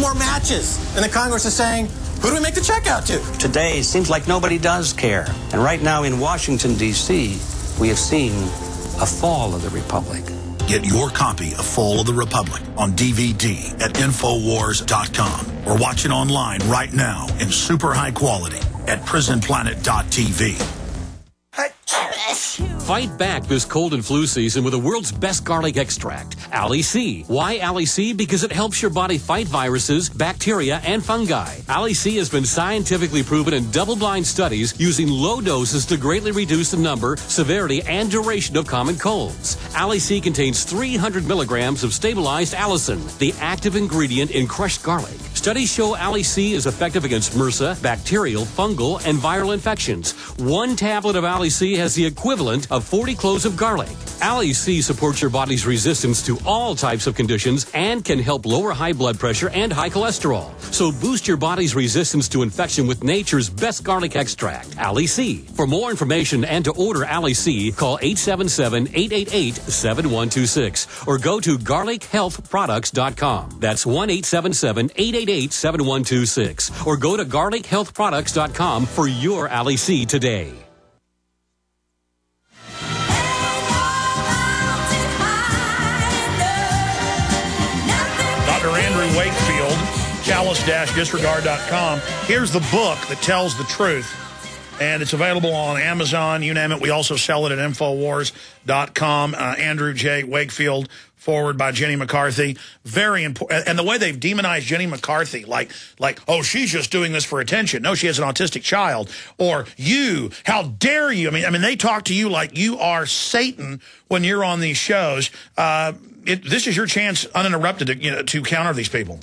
for more matches. And the Congress is saying, who do we make the check out to? Today, it seems like nobody does care. And right now in Washington, D.C., we have seen a fall of the Republic. Get your copy of Fall of the Republic on DVD at Infowars.com or watch it online right now in super high quality at PrisonPlanet.tv. Fight back this cold and flu season with the world's best garlic extract, Ali C. Why Ali C? Because it helps your body fight viruses, bacteria, and fungi. Ali C has been scientifically proven in double-blind studies using low doses to greatly reduce the number, severity, and duration of common colds. Ali C contains 300 milligrams of stabilized allicin, the active ingredient in crushed garlic. Studies show Ali C is effective against MRSA, bacterial, fungal, and viral infections. One tablet of Ali C has the equivalent of 40 cloves of garlic. Ali C supports your body's resistance to all types of conditions and can help lower high blood pressure and high cholesterol. So boost your body's resistance to infection with nature's best garlic extract, Ali C. For more information and to order Ali C, call 877-888-7126 or go to garlichealthproducts.com. That's 1-877-888-7126 or go to garlichealthproducts.com for your Ali C today. Wakefield, chalice-disregard.com. Here's the book that tells the truth, and it's available on Amazon, you name it. We also sell it at Infowars.com. Andrew J. Wakefield, forward by Jenny McCarthy. Very important. And the way they've demonized Jenny McCarthy, like, oh, she's just doing this for attention. No, she has an autistic child. Or you, how dare you? I mean, they talk to you like you are Satan when you're on these shows. This is your chance, uninterrupted, to counter these people.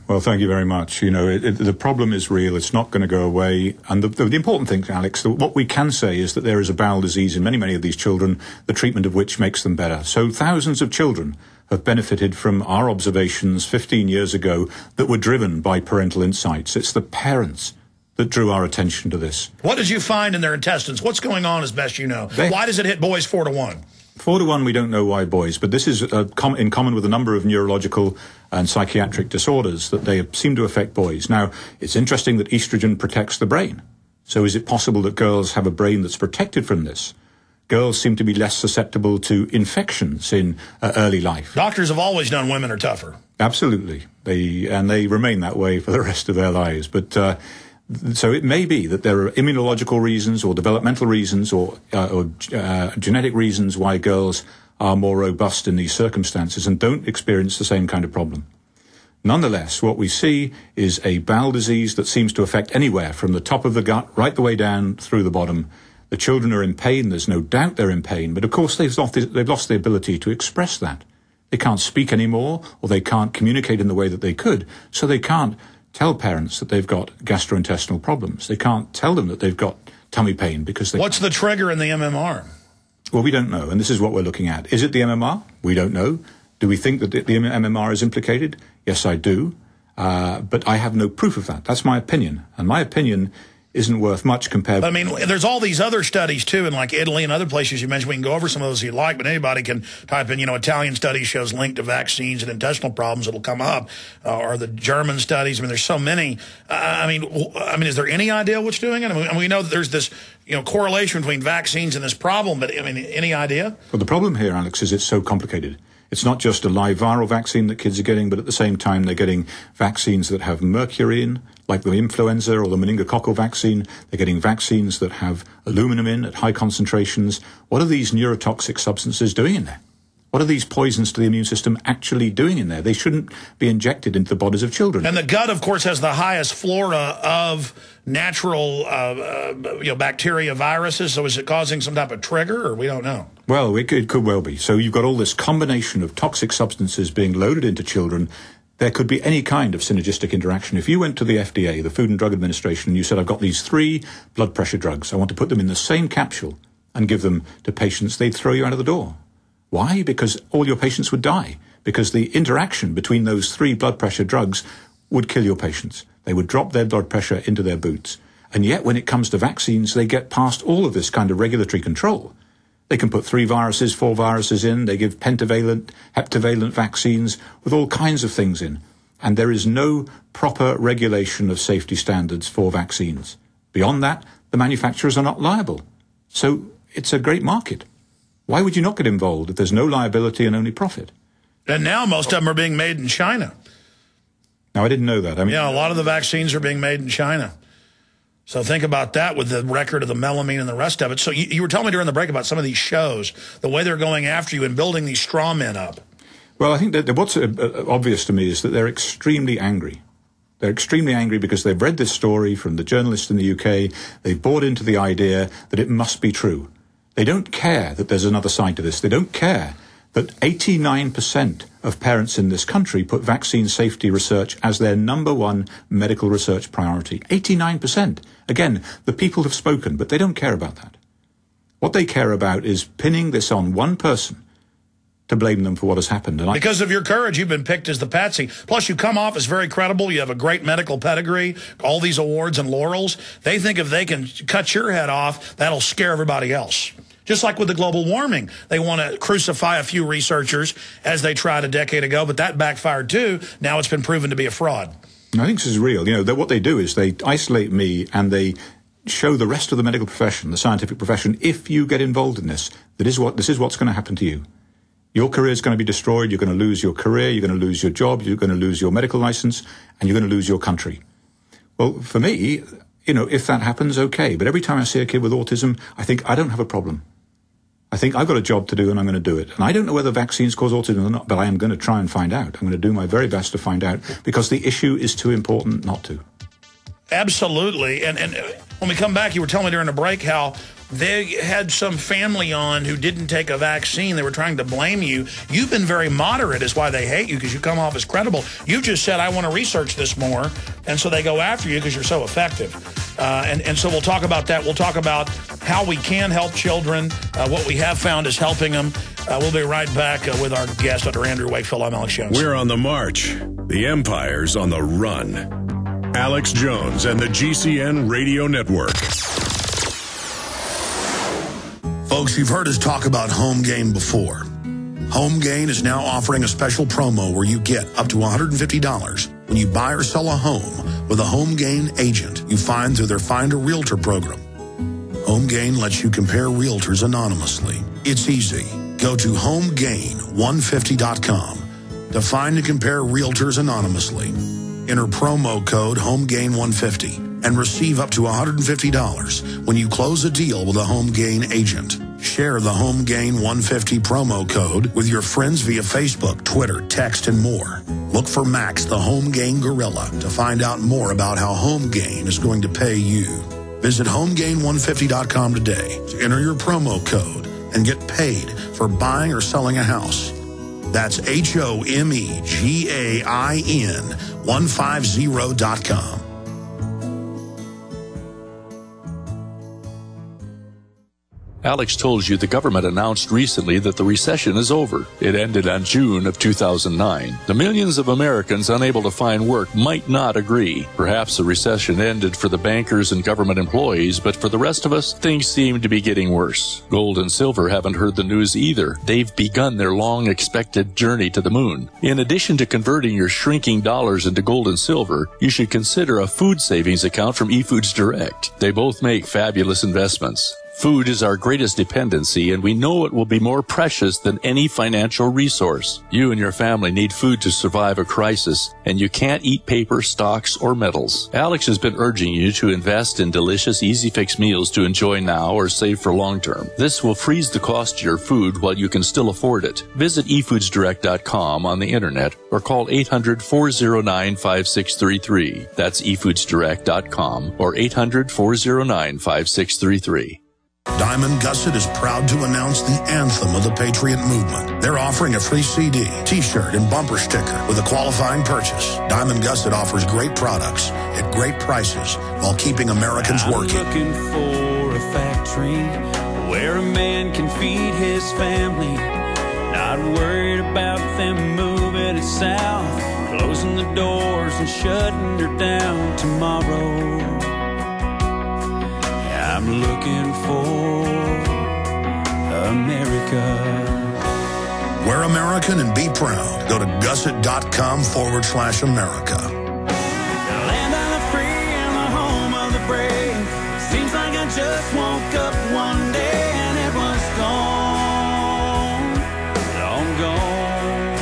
Well, thank you very much. The problem is real. It's not going to go away. And the important thing, Alex, what we can say is that there is a bowel disease in many of these children, the treatment of which makes them better. So thousands of children have benefited from our observations 15 years ago that were driven by parental insights. It's the parents that drew our attention to this. What did you find in their intestines? What's going on, as best you know? Why does it hit boys 4-to-1? 4-to-1, we don't know why boys, but this is in common with a number of neurological and psychiatric disorders that they seem to affect boys. Now, it's interesting that estrogen protects the brain. So is it possible that girls have a brain that's protected from this? Girls seem to be less susceptible to infections in early life. Doctors have always known women are tougher. Absolutely. They remain that way for the rest of their lives. But so it may be that there are immunological reasons or developmental reasons or genetic reasons why girls are more robust in these circumstances and don't experience the same kind of problem. Nonetheless, what we see is a bowel disease that seems to affect anywhere from the top of the gut right the way down through the bottom. The children are in pain. There's no doubt they're in pain. But, of course, they've lost the ability to express that. They can't speak anymore, or they can't communicate in the way that they could, so they can't tell parents that they've got gastrointestinal problems. They can't tell them that they've got tummy pain because they... What's the trigger in the MMR? Well, we don't know, and this is what we're looking at. Is it the MMR? We don't know. Do we think that the MMR is implicated? Yes, I do. But I have no proof of that. That's my opinion. And my opinion isn't worth much compared... I mean, there's all these other studies, too, in like Italy and other places you mentioned. We can go over some of those if you like, but anybody can type in, Italian studies shows linked to vaccines and intestinal problems. It'll come up. Or the German studies. I mean, there's so many. I mean, is there any idea what's doing it? I mean, we know that there's this, correlation between vaccines and this problem, but, any idea? Well, the problem here, Alex, is it's so complicated. It's not just a live viral vaccine that kids are getting, but at the same time they're getting vaccines that have mercury in, like the influenza or the meningococcal vaccine. They're getting vaccines that have aluminum in at high concentrations. What are these neurotoxic substances doing in there? What are these poisons to the immune system actually doing in there? They shouldn't be injected into the bodies of children. And the gut, of course, has the highest flora of natural bacteria, viruses. So is it causing some type of trigger, or we don't know? Well, it could well be. So you've got all this combination of toxic substances being loaded into children. There could be any kind of synergistic interaction. If you went to the FDA, the Food and Drug Administration, and you said, I've got these 3 blood pressure drugs. I want to put them in the same capsule and give them to patients, they'd throw you out of the door. Why? Because all your patients would die. Because the interaction between those 3 blood pressure drugs would kill your patients. They would drop their blood pressure into their boots. And yet, when it comes to vaccines, they get past all of this kind of regulatory control. They can put 3 viruses, 4 viruses in. They give pentavalent, heptavalent vaccines with all kinds of things in. And there is no proper regulation of safety standards for vaccines. Beyond that, the manufacturers are not liable. So it's a great market. Why would you not get involved if there's no liability and only profit? And now most of them are being made in China. Now, I didn't know that. I mean, yeah, a lot of the vaccines are being made in China. So think about that with the record of the melamine and the rest of it. So you were telling me during the break about some of these shows, the way they're going after you and building these straw men up. Well, I think that what's obvious to me is that they're extremely angry. They're extremely angry because they've read this story from the journalists in the UK. They've bought into the idea that it must be true. They don't care that there's another side to this. They don't care that 89% of parents in this country put vaccine safety research as their #1 medical research priority. 89%. Again, the people have spoken, but they don't care about that. What they care about is pinning this on one person to blame them for what has happened. And because of your courage, you've been picked as the patsy. Plus, you come off as very credible. You have a great medical pedigree, all these awards and laurels. They think if they can cut your head off, that'll scare everybody else. Just like with the global warming. They want to crucify a few researchers, as they tried a decade ago, but that backfired too. Now it's been proven to be a fraud. I think this is real. You know, what they do is they isolate me and they show the rest of the medical profession, the scientific profession, if you get involved in this, this is what's going to happen to you. Your career is going to be destroyed. You're going to lose your career. You're going to lose your job. You're going to lose your medical license, and you're going to lose your country. Well, for me, you know, if that happens, okay. But every time I see a kid with autism, I think I don't have a problem. I think I've got a job to do and I'm going to do it. And I don't know whether vaccines cause autism or not, but I am going to try and find out. I'm going to do my very best to find out because the issue is too important not to. Absolutely. And when we come back, you were telling me during the break how they had some family on who didn't take a vaccine. They were trying to blame you. You've been very moderate is why they hate you, because you come off as credible. You just said, I want to research this more. And so they go after you because you're so effective. And so we'll talk about that. We'll talk about how we can help children. What we have found is helping them. We'll be right back with our guest, Dr. Andrew Wakefield. I'm Alex Jones. We're on the march. The empire's on the run. Alex Jones and the GCN Radio Network. Folks, you've heard us talk about Home Gain before. Home Gain is now offering a special promo where you get up to $150 when you buy or sell a home with a Home Gain agent you find through their Find a Realtor program. Home Gain lets you compare realtors anonymously. It's easy. Go to homegain150.com to find and compare realtors anonymously. Enter promo code HomeGain150 and receive up to $150 when you close a deal with a Home Gain agent. Share the Home Gain 150 promo code with your friends via Facebook, Twitter, text, and more. Look for Max, the Home Gain Gorilla, to find out more about how Home Gain is going to pay you. Visit HomeGain150.com today to enter your promo code and get paid for buying or selling a house. That's HomeGain150.com. Alex told you the government announced recently that the recession is over. It ended on June of 2009. The millions of Americans unable to find work might not agree. Perhaps the recession ended for the bankers and government employees, but for the rest of us, things seem to be getting worse. Gold and silver haven't heard the news either. They've begun their long-expected journey to the moon. In addition to converting your shrinking dollars into gold and silver, you should consider a food savings account from eFoods Direct. They both make fabulous investments. Food is our greatest dependency, and we know it will be more precious than any financial resource. You and your family need food to survive a crisis, and you can't eat paper, stocks, or metals. Alex has been urging you to invest in delicious, easy-fix meals to enjoy now or save for long-term. This will freeze the cost of your food while you can still afford it. Visit eFoodsDirect.com on the internet or call 800-409-5633. That's eFoodsDirect.com or 800-409-5633. Diamond Gusset is proud to announce the anthem of the Patriot Movement. They're offering a free CD, T-shirt, and bumper sticker with a qualifying purchase. Diamond Gusset offers great products at great prices while keeping Americans working. I'm looking for a factory where a man can feed his family. Not worried about them moving it south, closing the doors and shutting her down tomorrow. I'm looking for America. Wear American and be proud. Go to gusset.com/America. Land of the free and the home of the brave. Seems like I just woke up one day and it was gone, long gone.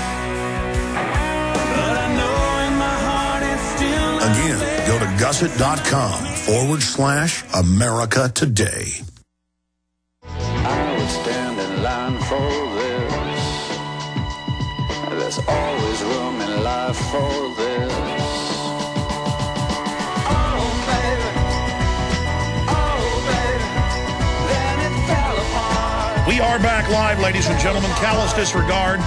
But I know in my heart it's still Again, go to gusset.com/America today. I would stand in line for this. There's always room in life for this. Oh, baby. Oh, baby. Then it fell apart. We are back live, ladies and gentlemen. Callous disregard,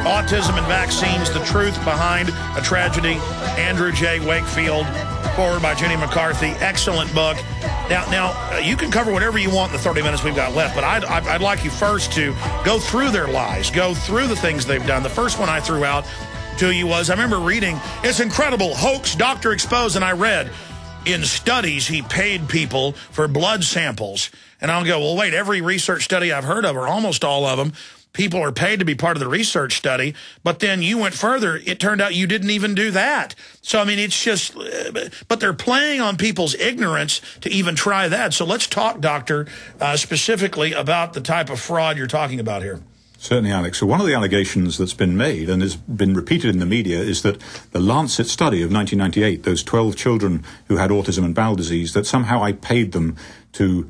autism and vaccines, the truth behind a tragedy. Andrew J. Wakefield, forward by Jenny McCarthy. Excellent book. Now, you can cover whatever you want in the 30 minutes we've got left, but I'd like you first to go through their lies, go through the things they've done. The first one I threw out to you was, I remember reading, it's incredible, hoax, doctor exposed, and I read, in studies, he paid people for blood samples. And I'll go, well, wait, every research study I've heard of, or almost all of them, people are paid to be part of the research study, but then you went further. It turned out you didn't even do that. So, I mean, it's just, but they're playing on people's ignorance to even try that. So let's talk, Doctor, specifically about the type of fraud you're talking about here. Certainly, Alex. So one of the allegations that's been made and has been repeated in the media is that the Lancet study of 1998, those 12 children who had autism and bowel disease, that somehow I paid them to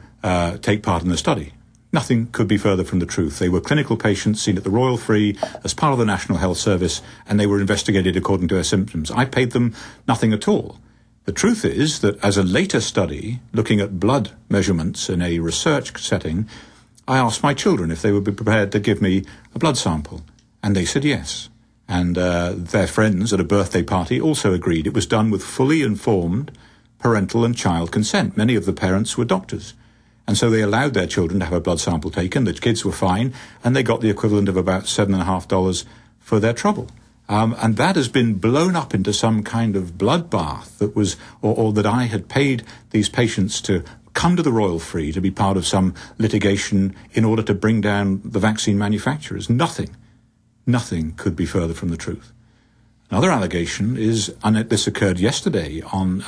take part in the study. Nothing could be further from the truth. They were clinical patients seen at the Royal Free as part of the National Health Service, and they were investigated according to their symptoms. I paid them nothing at all. The truth is that as a later study, looking at blood measurements in a research setting, I asked my children if they would be prepared to give me a blood sample, and they said yes. And their friends at a birthday party also agreed. It was done with fully informed parental and child consent. Many of the parents were doctors. And so they allowed their children to have a blood sample taken. The kids were fine, and they got the equivalent of about $7.50 for their trouble. And that has been blown up into some kind of bloodbath that was, or that I had paid these patients to come to the Royal Free to be part of some litigation in order to bring down the vaccine manufacturers. Nothing could be further from the truth. Another allegation is, and this occurred yesterday on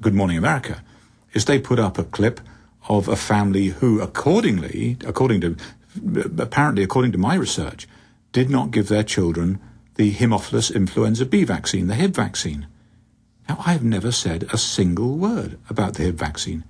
Good Morning America, is they put up a clip of a family who, apparently according to my research, did not give their children the Haemophilus influenza B vaccine, the Hib vaccine. Now, I've never said a single word about the Hib vaccine.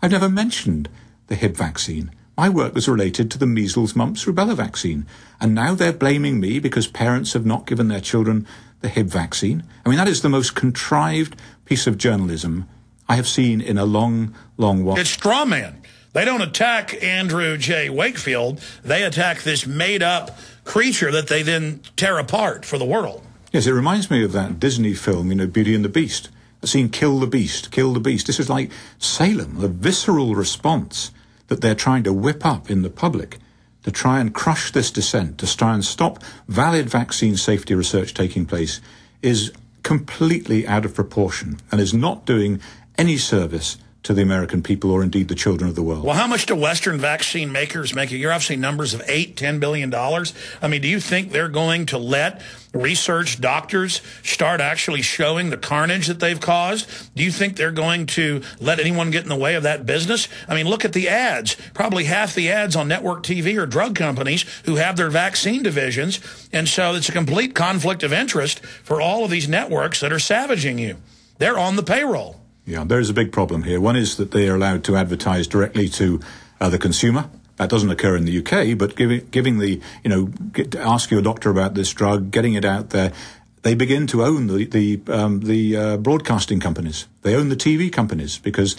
I've never mentioned the Hib vaccine. My work was related to the measles, mumps, rubella vaccine. And now they're blaming me because parents have not given their children the Hib vaccine. I mean, that is the most contrived piece of journalism I have seen in a long, long while. It's straw man. They don't attack Andrew J. Wakefield. They attack this made-up creature that they then tear apart for the world. Yes, it reminds me of that Disney film, Beauty and the Beast. The scene, kill the beast, kill the beast. This is like Salem, the visceral response that they're trying to whip up in the public to try and crush this dissent, to try and stop valid vaccine safety research taking place, is completely out of proportion and is not doing any service to the American people or indeed the children of the world. Well, how much do Western vaccine makers make a year? I've seen numbers of $8–10 billion. I mean, do you think they're going to let research doctors start actually showing the carnage that they've caused? Do you think they're going to let anyone get in the way of that business? I mean, look at the ads. Probably half the ads on network TV are drug companies who have their vaccine divisions. And so it's a complete conflict of interest for all of these networks that are savaging you. They're on the payroll. Yeah, there is a big problem here. One is that they are allowed to advertise directly to the consumer. That doesn't occur in the UK, but giving the, ask your doctor about this drug, getting it out there, they begin to own the broadcasting companies. They own the TV companies because